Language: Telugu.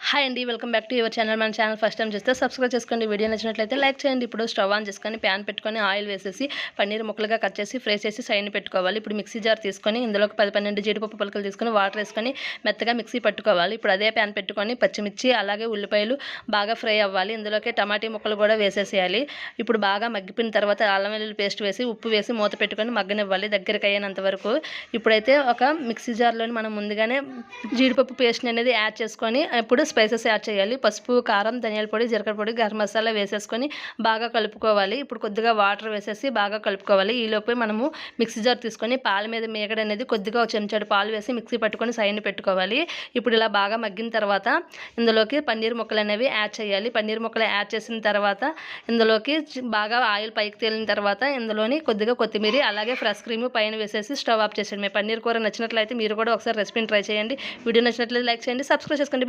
హాయ్ అండి, welcome back to your channel. మన ఛానల్ ఫస్ట్ టైం చూస్తే సబ్స్క్రైబ్ చేసుకోండి. వీడియో నచ్చినట్లయితే లైక్ చేయండి. ఇప్పుడు స్టవ్ ఆన్ చేసుకొని ప్యాన్ పెట్టుకొని ఆయిల్ వేసేసి పన్నీర్ ముక్కలుగా కట్ చేసి ఫ్రై చేసి సైడ్ పెట్టుకోవాలి. ఇప్పుడు మిక్సీ జార్ తీసుకొని ఇందులో 10-12 జీడిపప్పు పలుకులు తీసుకొని వాటర్ వేసుకొని మెత్తగా మిక్సీ పట్టుకోవాలి. ఇప్పుడు అదే ప్యాన్ పెట్టుకొని పచ్చిమిర్చి అలాగే ఉల్లిపాయలు బాగా ఫ్రై అవ్వాలి. ఇందులోకి టమాటీ ముక్కలు కూడా వేసేసేయాలి. ఇప్పుడు బాగా మగ్గిపోయిన తర్వాత అల్లం వెల్లుల్లి పేస్ట్ వేసి ఉప్పు వేసి మూత పెట్టుకొని మగ్గనివ్వాలి దగ్గరికి అయ్యేంత వరకు. ఇప్పుడైతే ఒక మిక్సీ జార్లోని మనం ముందుగానే జీడిపప్పు పేస్ట్ అనేది యాడ్ చేసుకొని ఇప్పుడు స్పైసెస్ యాడ్ చేయాలి. పసుపు, కారం, ధనియాల పొడి, జీలకర్ర పొడి, గరం మసాలా వేసేసుకొని బాగా కలుపుకోవాలి. ఇప్పుడు కొద్దిగా వాటర్ వేసేసి బాగా కలుపుకోవాలి. ఈలోపే మనము మిక్సీ జార్ తీసుకొని పాల మీద మేగడ అనేది కొద్దిగా ఒక చెంచాడు పాలు వేసి మిక్సీ పట్టుకొని సైడ్ పెట్టుకోవాలి. ఇప్పుడు ఇలా బాగా మగ్గిన తర్వాత ఇందులోకి పన్నీర్ ముక్కలు అనేవి యాడ్ చేయాలి. పన్నీర్ ముక్కలు యాడ్ చేసిన తర్వాత ఇందులోకి బాగా ఆయిల్ పైకి తేలిన తర్వాత ఇందులోని కొద్దిగా కొత్తిమీర అలాగే ఫ్రెష్ క్రీమ్ పైన వేసేసి స్టవ్ ఆఫ్ చేసేయండి. మీ పన్నీర్ కూర నచ్చినట్లయితే మీరు కూడా ఒకసారి రెసిపీని ట్రై చేయండి. వీడియో నచ్చినట్లయితే లైక్ చేయండి, సబ్స్క్రైబ్ చేసుకోండి.